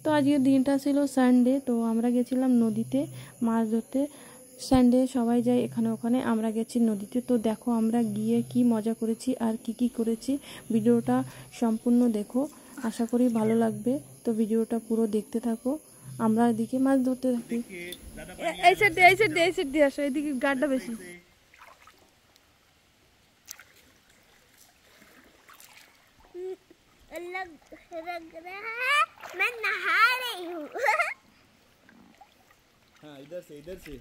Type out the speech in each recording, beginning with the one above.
তো আজকে দিনটা ছিল সানডে, তো আমরা গেছিলাম নদীতে মাছ ধরতে। সানডে সবাই যায় এখানে ওখানে, আমরা গেছি নদীতে। তো দেখো আমরা গিয়ে কি মজা করেছি আর কি করেছি, ভিডিওটা সম্পূর্ণ দেখো, আশা করি ভালো লাগবে। তো ভিডিওটা পুরো দেখতে থাকো। আমরা এদিকে মাছ ধরতে থাকি। এই সাইড দিয়ে আসো, এদিকে গাড়টা বেশি। लग रहा है मैं नहा रही हूँ। हाँ इधर से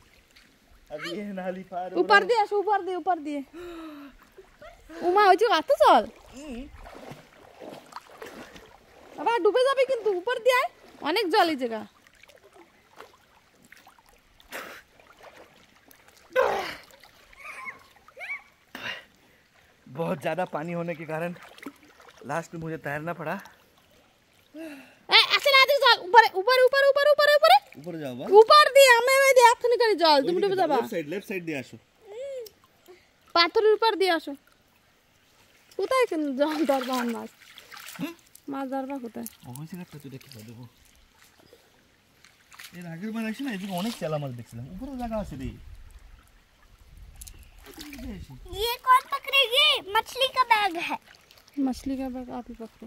अभी ये नाली पार ऊपर दिए আসো, ऊपर दिए উমা ওই যে গাতে চল, আবার ডুবে যাবে কিন্তু। উপর দিয়ে অনেক জল এই জায়গা। बहुत ज़्यादा पानी होने के कारण लास्ट में मुझे तैरना पड़ा। ऐसे ना चल, ऊपर जाओ बा ऊपर দিয়ে আমি দিয়ে এখনি করে জল তুমি ডুবে যাবা। लेफ्ट साइड দিয়ে আসো, পাথরের উপর দিয়ে আসো। কোথায় কেন জল ধরবা মাছ ধরবা কোথায়? ওই জায়গাটা তো দেখি দেবো। এর আগের বার আসি না, এদিকে অনেক চেলা মাছ দেখছিলাম। উপরে জায়গা আছে রে। ये कौन पकड़ेगी? मछली का बैग है। मछली का बैग आप ही पकड़ो।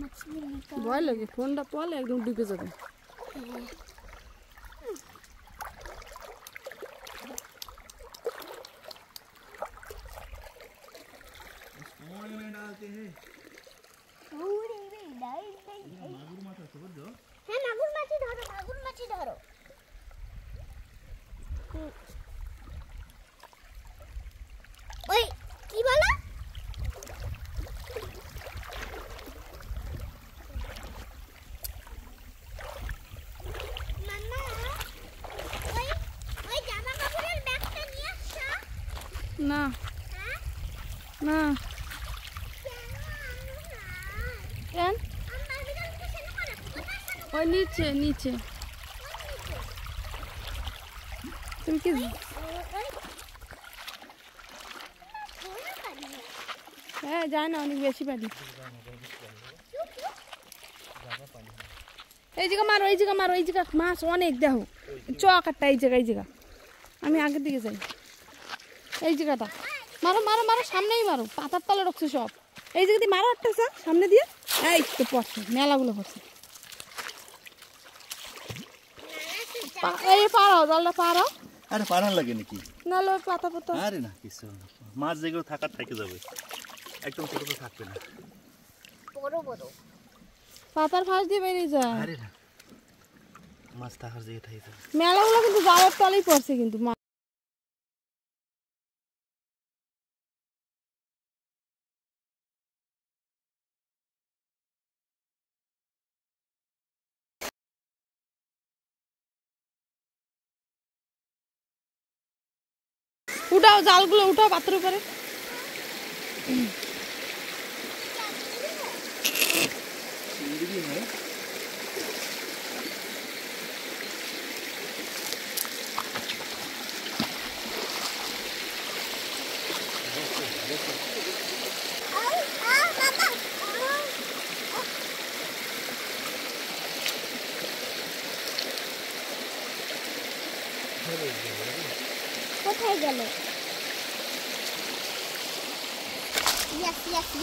मछली का ভয় লাগে, ফোনটা পলে একদম ডুবে যাবে। में डालते हैं पूरी में डाल दे। मागुर माछ আছে বুঝছো? হ্যাঁ মাগুর মাছি ধরো। ওই কি বলো? মাম্মা ওই জামা কাপড়ের ব্যাগটা নিয়ে আসছো? না হ্যাঁ না কেন? কেন? আমার বিড়াল তো সেটা করে কোথায়? ওই নিচে তুমি কি হ্যাঁ যায় না, অনেক বেশি পানি। এই জায়গা মারো, এই জায়গা মাছ অনেক দেখো। চকারটা এই জায়গা আমি আগের দিকে যাই। এই জায়গাটা মারো সামনেই মারো, পাতার তলে রাখছে সব। এই জায়গা দিয়ে মারো একটা সামনে দিয়ে। এই তো পড়ছে, মেলাগুলো পড়ছে। এই পারো জলটা পারো। আরে পারান লাগে নাকি? নাহলে পাতা আরে না কিছু না, মাছ যেগুলো থাকার থেকে যাবে, একদম ছোট তো থাকবে না। বড় পাতার ফাঁস দিয়ে বেরিয়ে যায়। আরে না মাছ থাকার জায়গা থেকে যাবে। মেলাগুলো কিন্তু জালের তলেই পড়ছে কিন্তু। উঠাও জালগুলো, উঠাও পাথরের উপরে। কোথায় গেল?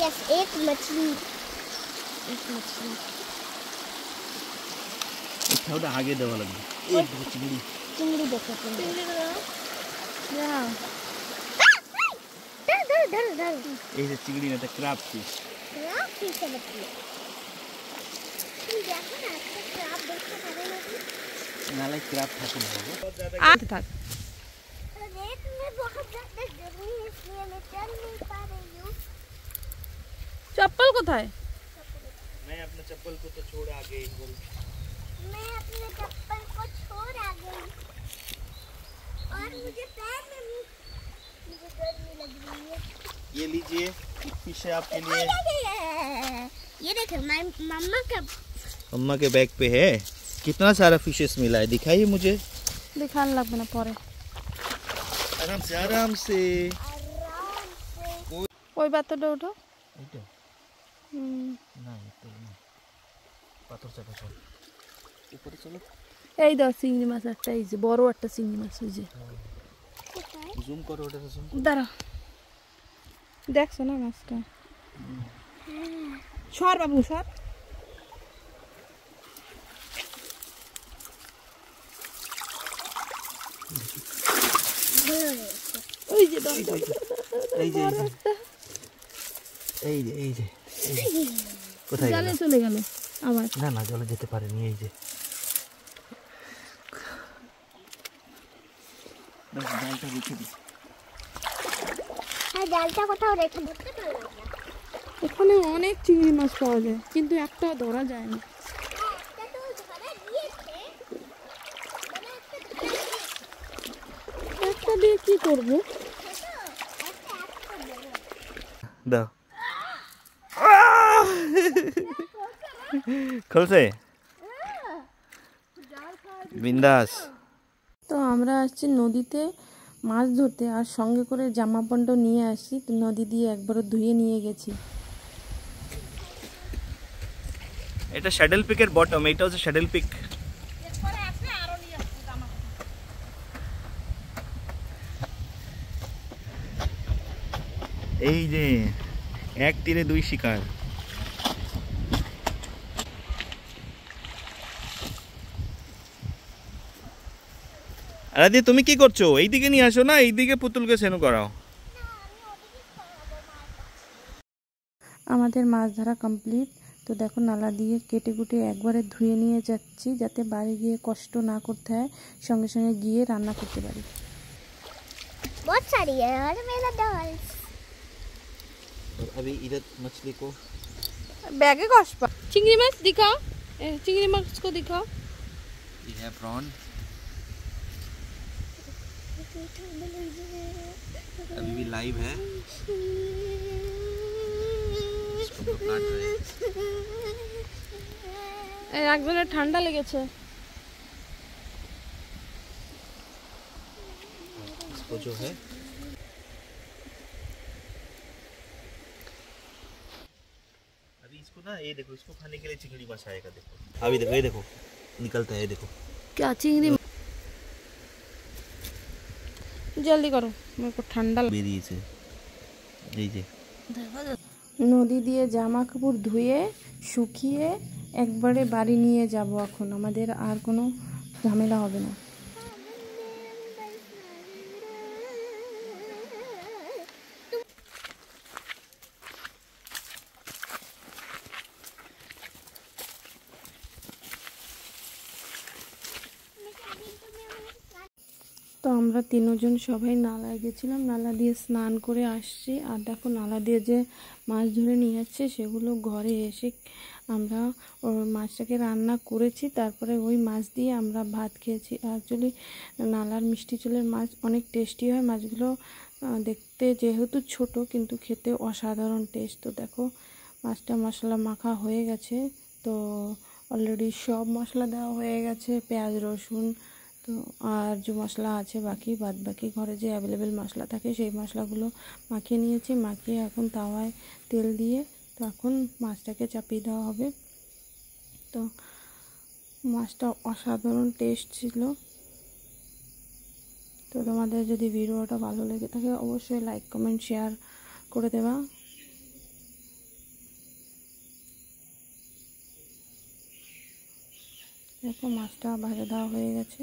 यस एक मछली ওটা আগে দেওয়া লাগবে। এই चिंगड़ी देखो धर এই যে চিংড়ি না, এটা ক্র্যাব ফিশ। है बच्ची। देखो ना একটা ক্র্যাব দেখতে পারে নাকি? নালে ক্র্যাব থাকে না। আতে থাক। रेत में बहुत ज्यादा गर्मी है इसलिए मैं चल नहीं पा रही हूँ। চপ্পল কোথায়? मैं अपने चप्पल को तो छोड़ आ गई। मैं अपने चप्पल को छोड़ आ गई और मुझे पैर में मुझे गर्मी लग रही है। ये लीजिए, एक फिश है आपके लिए। ये देखो मम्मा के बैग पे है। कितना सारा फिशेस मिला है, दिखाइए मुझे। দেখান লাগবে না পরে। आराम से ওই বাতটা ওঠো। এইটা হুম না, এটা পাথর চাপা চল উপরে চলো এই দাও চিংড়ি মাছ একটা, এই যে বড় একটা চিংড়ি মাছ, ওই যে জুম করো ওটা জুম দাঁড়া, দেখছো না মাছটা? সর বাবু সর। ওই যে দাও, এই যে এই যে এই যে কোথায় জালে চলে গেল আবার। না না জলে যেতে পারেনি এই যে জালটা রেখে দিই হ্যাঁ জালটা কোথাও রেখে ধরতে পারলাম না। ওখানে অনেক চিংড়ি মাছ পাওয়া যায় কিন্তু একটা ধরা যায় না। একটা তো ধরা দিয়েছে, মানে একটা ধরা দিয়েছে। একটা দিয়ে কি করবো? দাও খুলছে বিন্দাস। তো আমরা আসছি নদীতে মাছ ধরতে, আর সঙ্গে করে জামা প্যান্ট নিয়ে আসি, তো নদী দিয়ে একবারও ধুয়ে নিয়ে গেছি। এটা শ্যাডেল পিকের বটম, এটা হচ্ছে শ্যাডেল পিক। এই যে এক তীরে দুই শিকার। আরে তুমি কি করছো? এইদিকে নিয়ে আসো না, এইদিকে পুতুলকে সেনু করাও। আমাদের মাছ ধরা কমপ্লিট। তো দেখো নালা দিয়ে কেটে কুটে একবারে ধুয়ে নিয়ে যাচ্ছি, যাতে বাড়ি গিয়ে কষ্ট না করতে হয়, সঙ্গে সঙ্গে গিয়ে রান্না করতে পারি। बहुत सारी है और मेरा डॉल्स। अभी इधर मछली को ব্যাগে কষবা চিংড়ি মাছ দিখাও, চিংড়ি মাছ को दिखाओ। ये है प्रॉन, अभी भी लाइव है, इसको तो काट रहे हैं। একজনের ঠান্ডা লেগেছে। इसको जो है अभी इसको ना, ये देखो इसको खाने के लिए चिंगड़ी माछ आएगा, देखो अभी देखो, ये देखो निकलता है, ये देखो क्या चिंगड़ी? জলদি করো, আমার খুব ঠান্ডা বেরিয়েছে এই যে। নদী দিয়ে জামা কাপড় ধুয়ে শুকিয়ে একবারে বাড়ি নিয়ে যাব এখন, আমাদের আর কোনো ঝামেলা হবে না। তো আমরা তিনজন সবাই নালায় গেছিলাম, নালা দিয়ে স্নান করে আসছি। আর দেখো নালা দিয়ে যে মাছ ধরে নিয়ে যাচ্ছে সেগুলো ঘরে এসে আমরা মাছটাকে রান্না করেছি, তারপরে ওই মাছ দিয়ে আমরা ভাত খেয়েছি। অ্যাকচুয়ালি নালার মিষ্টি চুলের মাছ অনেক টেস্টি হয়, মাছগুলো দেখতে যেহেতু ছোট কিন্তু খেতে অসাধারণ টেস্ট। তো দেখো মাছটা মশলা মাখা হয়ে গেছে, তো অলরেডি সব মশলা দেওয়া হয়ে গেছে, পেঁয়াজ রসুন তো আর যে মশলা আছে বাকি, বাদ বাকি ঘরে যে অ্যাভেলেবেল মশলা থাকে সেই মশলাগুলো মাখিয়ে নিয়েছি। মাখিয়ে এখন তাওয়ায় তেল দিয়ে তো এখন মাছটাকে চাপিয়ে দেওয়া হবে। তো মাছটা অসাধারণ টেস্ট ছিল। তো তোমাদের যদি ভিডিওটা ভালো লেগে থাকে অবশ্যই লাইক কমেন্ট শেয়ার করে দেবা। দেখো মাছটা ভাজা দেওয়া হয়ে গেছে।